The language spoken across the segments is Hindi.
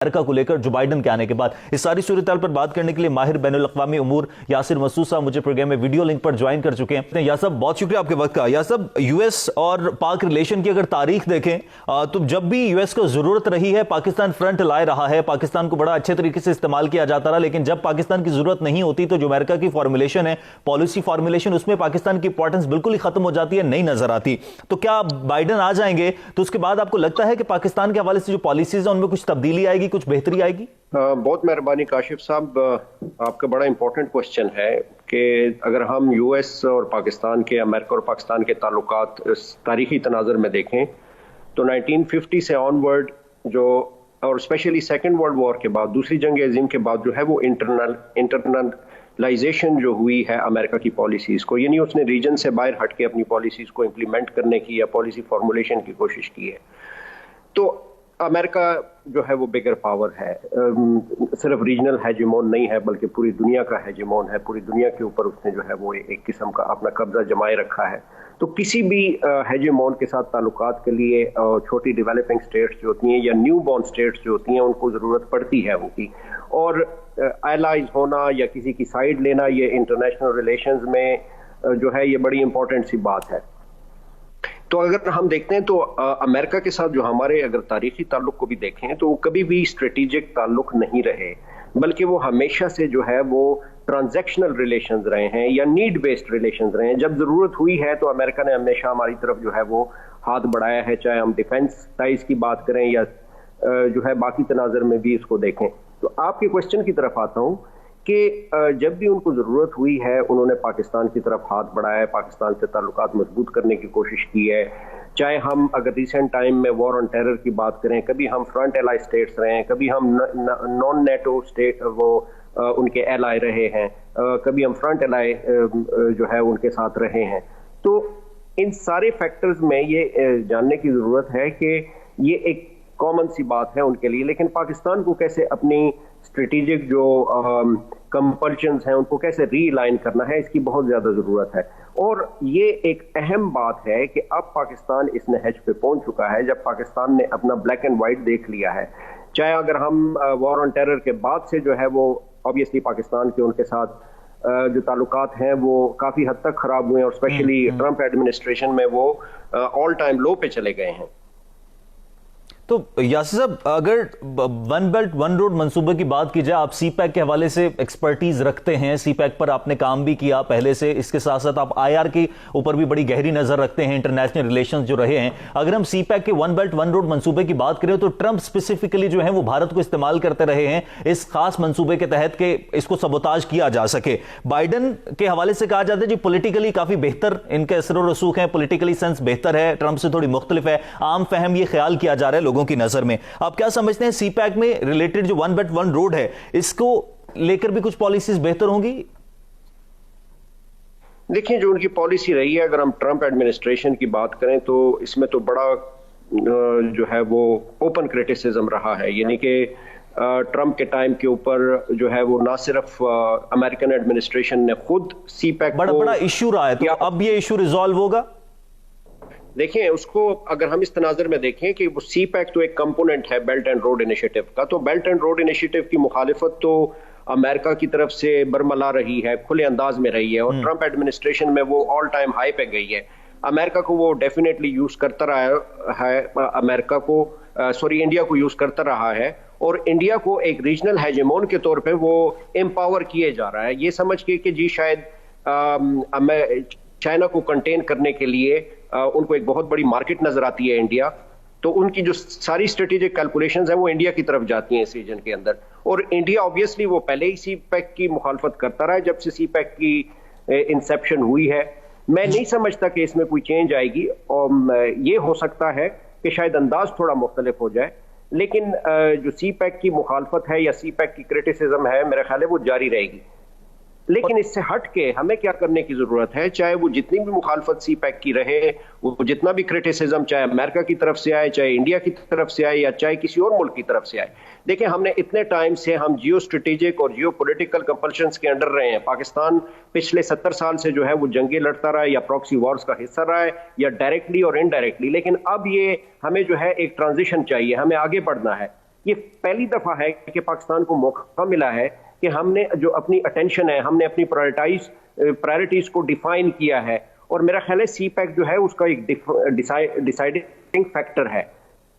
अमेरिका को लेकर जो बाइडन के आने के बाद। इस सारी सूरत पर बात करने के लिए माहिर बैनुल-अक़वामी उमूर यासिर मसूद साहब मुझे प्रोग्राम में वीडियो लिंक पर ज्वाइन कर चुके हैं। यासिर साहब बहुत शुक्रिया आपके वक्त का। यासिर साहब, यूएस और पाक रिलेशन की अगर तारीख देखें तो जब भी यूएस को जरूरत रही है पाकिस्तान फ्रंट लाए रहा है, पाकिस्तान को बड़ा अच्छे तरीके से इस्तेमाल किया जाता रहा, लेकिन जब पाकिस्तान की जरूरत नहीं होती तो जो अमेरिका की फॉर्मुलेशन है, पॉलिसी फॉर्मुलेशन, उसमें पाकिस्तान की इंपॉर्टेंस बिल्कुल ही खत्म हो जाती है, नहीं नजर आती। तो क्या बाइडन आ जाएंगे तो उसके बाद आपको लगता है कि पाकिस्तान के हवाले से जो पॉलिसीज है उनमें कुछ तब्दीली आएगी, कुछ बेहतरी आएगी? बहुत मेहरबानी काशिफ साहब, आपका बड़ा इंपॉर्टेंट क्वेश्चन है कि अगर हम यूएस और पाकिस्तान के, अमेरिका और पाकिस्तान के ताल्लुकात तारीखी तनाज़ुर में देखें तो 1950 से ऑनवर्ड जो, और स्पेशली सेकेंड वर्ल्ड वॉर के बाद, दूसरी जंग अज़ीम के बाद जो है वो इंटरनलाइजेशन जो हुई है अमेरिका की पॉलिसीज़ को, यानी उसने रीजन से बाहर हट के अपनी पॉलिसीज़ को इम्प्लीमेंट करने की या पॉलिसी फॉर्मुलेशन की कोशिश की है। तो अमेरिका जो है वो बिगर पावर है, सिर्फ रीजनल हेजेमोन नहीं है बल्कि पूरी दुनिया का हेजेमोन है। पूरी दुनिया के ऊपर उसने जो है वो एक किस्म का अपना कब्जा जमाए रखा है। तो किसी भी हेजेमोन के साथ ताल्लुकात के लिए छोटी डेवलपिंग स्टेट्स जो होती हैं या न्यू बॉर्न स्टेट्स जो होती हैं उनको ज़रूरत पड़ती है उनकी, और एलाइज होना या किसी की साइड लेना ये इंटरनेशनल रिलेशंस में जो है ये बड़ी इंपॉर्टेंट सी बात है। तो अगर हम देखते हैं तो अमेरिका के साथ जो हमारे अगर तारीखी ताल्लुक को भी देखें तो वो कभी भी स्ट्रेटेजिक ताल्लुक नहीं रहे, बल्कि वो हमेशा से जो है वो ट्रांजैक्शनल रिलेशंस रहे हैं या नीड बेस्ड रिलेशंस रहे हैं। जब जरूरत हुई है तो अमेरिका ने हमेशा हमारी तरफ जो है वो हाथ बढ़ाया है, चाहे हम डिफेंस टाइज की बात करें या जो है बाकी तनाज़ुर में भी इसको देखें। तो आपके क्वेश्चन की तरफ आता हूँ कि जब भी उनको ज़रूरत हुई है उन्होंने पाकिस्तान की तरफ हाथ बढ़ाया है, पाकिस्तान से ताल्लुकात मजबूत करने की कोशिश की है। चाहे हम अगर रिसेंट टाइम में वॉर ऑन टेरर की बात करें, कभी हम फ्रंट एलाई स्टेट्स रहे हैं, कभी हम नॉन नेटो स्टेट वो उनके एलाई रहे हैं, कभी हम फ्रंट एलाई जो है उनके साथ रहे हैं। तो इन सारे फैक्टर्स में ये जानने की ज़रूरत है कि ये एक कॉमन सी बात है उनके लिए, लेकिन पाकिस्तान को कैसे अपनी स्ट्रेटेजिक जो कंपल्शंस हैं उनको कैसे रीलाइन करना है, इसकी बहुत ज़्यादा ज़रूरत है। और ये एक अहम बात है कि अब पाकिस्तान इस नहज पे पहुंच चुका है जब पाकिस्तान ने अपना ब्लैक एंड वाइट देख लिया है। चाहे अगर हम वॉर ऑन टेरर के बाद से जो है वो ऑब्वियसली पाकिस्तान के उनके साथ जो ताल्लुकात हैं वो काफ़ी हद तक ख़राब हुए और स्पेशली ट्रंप एडमिनिस्ट्रेशन में वो ऑल टाइम लो पे चले गए हैं। तो यासिर साहब, अगर वन बेल्ट वन रोड मंसूबे की बात की जाए, आप सीपैक के हवाले से एक्सपर्टीज रखते हैं, सीपैक पर आपने काम भी किया पहले से, इसके साथ साथ आप आईआर के ऊपर भी बड़ी गहरी नजर रखते हैं, इंटरनेशनल रिलेशंस जो रहे हैं। अगर हम सीपैक के वन बेल्ट वन रोड मंसूबे की बात करें तो ट्रंप स्पेसिफिकली जो है वो भारत को इस्तेमाल करते रहे हैं इस खास मंसूबे के तहत के इसको सबोताज किया जा सके। बाइडन के हवाले से कहा जाता है जी पॉलिटिकली काफी बेहतर इनके असर रसूख है, पॉलिटिकली सेंस बेहतर है, ट्रंप से थोड़ी मुख्तलिफ है, आम फहम ये ख्याल किया जा रहा है लोगों की नजर में। आप क्या समझते हैं सीपैक में रिलेटेड जो वन बेल्ट वन रोड है इसको लेकर भी कुछ पॉलिसीज बेहतर होंगी? देखिए, जो उनकी पॉलिसी रही है, अगर हम ट्रंप एडमिनिस्ट्रेशन की बात करें तो इसमें तो बड़ा जो है वो ओपन क्रिटिसिज्म रहा है, यानी कि ट्रंप के टाइम के ऊपर जो है वो ना सिर्फ अमेरिकन एडमिनिस्ट्रेशन ने खुद सीपैक बड़ा इशू रहा है, तो अब ये इशू रिजॉल्व होगा? देखिए, उसको अगर हम इस तनाज़ुर में देखें कि वो सीपैक तो एक कंपोनेंट है बेल्ट एंड रोड इनिशिएटिव का, तो बेल्ट एंड रोड इनिशिएटिव की मुखालिफत तो अमेरिका की तरफ से बरमला रही है, खुले अंदाज में रही है, और ट्रंप एडमिनिस्ट्रेशन में वो ऑल टाइम हाई पे गई है। अमेरिका को वो डेफिनेटली यूज करता रहा है, अमेरिका को इंडिया को यूज करता रहा है, और इंडिया को एक रीजनल हेजेमोन के तौर पे वो एम्पावर किए जा रहा है, ये समझ के कि जी शायद चाइना को कंटेन करने के लिए उनको एक बहुत बड़ी मार्केट नजर आती है इंडिया, तो उनकी जो सारी स्ट्रेटेजिक कैलकुलेशंस हैं वो इंडिया की तरफ जाती हैं इस रीजन के अंदर। और इंडिया ऑब्वियसली वो पहले ही सीपैक की मुखालफत करता रहा है जब से सीपैक की इंसेप्शन हुई है। मैं नहीं समझता कि इसमें कोई चेंज आएगी, और ये हो सकता है कि शायद अंदाज थोड़ा मुख्तलिफ हो जाए, लेकिन जो सीपैक की मुखालफत है या सीपैक की क्रिटिसिज्म है मेरा ख्याल है वो जारी रहेगी। लेकिन इससे हट के हमें क्या करने की जरूरत है, चाहे वो जितनी भी मुखालफत सीपैक की रहे, वो जितना भी क्रिटिसिज्म चाहे अमेरिका की तरफ से आए, चाहे इंडिया की तरफ से आए, या चाहे किसी और मुल्क की तरफ से आए। देखिए, हमने इतने टाइम से हम जियो स्ट्रेटेजिक और जियो पोलिटिकल कंपल्शंस के अंडर रहे हैं। पाकिस्तान पिछले 70 साल से जो है वो जंगे लड़ता रहा है या प्रॉक्सी वॉर्स का हिस्सा रहा है, या डायरेक्टली और इनडायरेक्टली। लेकिन अब ये हमें जो है एक ट्रांजिशन चाहिए, हमें आगे बढ़ना है। ये पहली दफा है कि पाकिस्तान को मौका मिला है कि हमने जो अपनी अटेंशन है, हमने अपनी प्रायोरिटीज को डिफाइन किया है। और मेरा ख्याल है CPEC जो है उसका एक डिसाइडिंग फैक्टर है।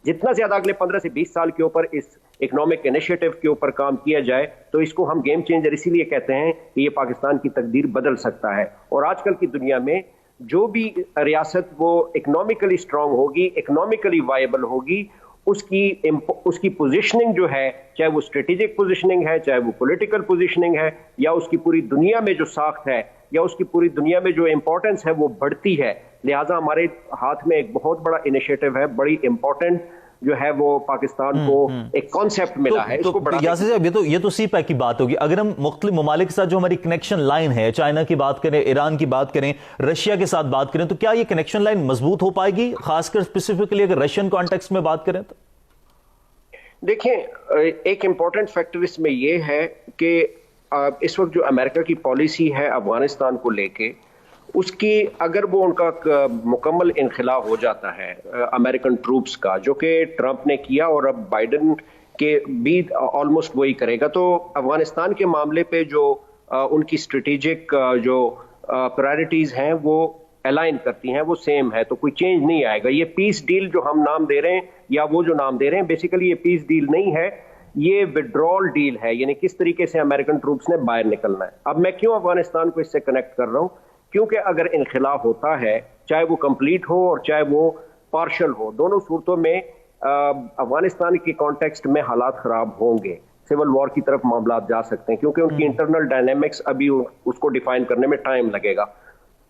जितना ज्यादा अगले 15 से 20 साल के ऊपर इस इकोनॉमिक इनिशिएटिव के ऊपर काम किया जाए, तो इसको हम गेम चेंजर इसीलिए कहते हैं कि ये पाकिस्तान की तकदीर बदल सकता है। और आजकल की दुनिया में जो भी रियासत वो इकोनॉमिकली स्ट्रांग होगी, इकोनॉमिकली वायबल होगी, उसकी पोजीशनिंग जो है, चाहे वो स्ट्रेटेजिक पोजीशनिंग है, चाहे वो पॉलिटिकल पोजीशनिंग है, या उसकी पूरी दुनिया में जो साख्त है, या उसकी पूरी दुनिया में जो इंपॉर्टेंस है, वो बढ़ती है। लिहाजा हमारे हाथ में एक बहुत बड़ा इनिशिएटिव है, बड़ी इंपॉर्टेंट जो है वो पाकिस्तान को एक कॉन्सेप्ट मिला है। इसको यासिर साहब, ये तो CPEC की बात होगी। अगर हम मुख्तलिफ ममालिक के साथ जो हमारी कनेक्शन लाइन है, चाइना की बात करें, ईरान की बात करें, रशिया के साथ बात करें, तो क्या ये कनेक्शन लाइन मजबूत हो पाएगी, खासकर स्पेसिफिकली अगर रशियन कॉन्टेक्स्ट में बात करें तो? देखें, एक इंपॉर्टेंट फैक्टर इसमें यह है कि इस वक्त जो अमेरिका की पॉलिसी है अफगानिस्तान को लेके, उसकी अगर वो उनका मुकम्मल इनखिला हो जाता है अमेरिकन ट्रूप्स का, जो कि ट्रंप ने किया और अब बाइडन के भी ऑलमोस्ट वही करेगा, तो अफगानिस्तान के मामले पे जो उनकी स्ट्रेटेजिक जो प्रायोरिटीज हैं वो अलाइन करती हैं, वो सेम है, तो कोई चेंज नहीं आएगा। ये पीस डील जो हम नाम दे रहे हैं, या वो जो नाम दे रहे हैं, बेसिकली ये पीस डील नहीं है, ये विड्रॉल डील है, यानी किस तरीके से अमेरिकन ट्रूप्स ने बाहर निकलना है। अब मैं क्यों अफगानिस्तान को इससे कनेक्ट कर रहा हूं? क्योंकि अगर इनखिला होता है, चाहे वो कंप्लीट हो और चाहे वो पार्शल हो, दोनों सूरतों में अफगानिस्तान के कॉन्टेक्स्ट में हालात खराब होंगे, सिविल वॉर की तरफ मामला जा सकते हैं, क्योंकि उनकी इंटरनल डायनेमिक्स अभी उसको डिफाइन करने में टाइम लगेगा।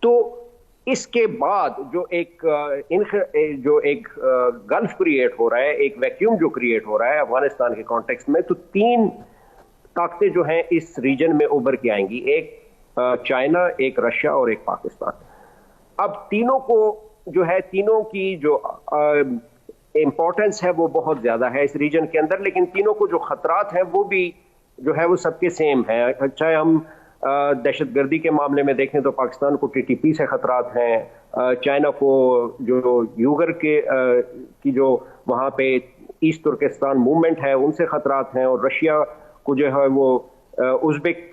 तो इसके बाद जो एक गल्फ क्रिएट हो रहा है, एक वैक्यूम जो क्रिएट हो रहा है अफगानिस्तान के कॉन्टेक्स्ट में, तो 3 ताकतें जो हैं इस रीजन में उभर के आएंगी, एक चाइना, एक रशिया और एक पाकिस्तान। अब तीनों को जो है, तीनों की जो इंपॉर्टेंस है वो बहुत ज्यादा है इस रीजन के अंदर, लेकिन तीनों को जो खतरात हैं वो भी जो है वो सबके सेम है। चाहे हम दहशतगर्दी के मामले में देखें तो पाकिस्तान को TTP से खतरात हैं, चाइना को जो यूगर की जो वहाँ पे ईस्ट तुर्किस्तान मूवमेंट है उनसे खतरात हैं, और रशिया को जो है वो उज़्बेक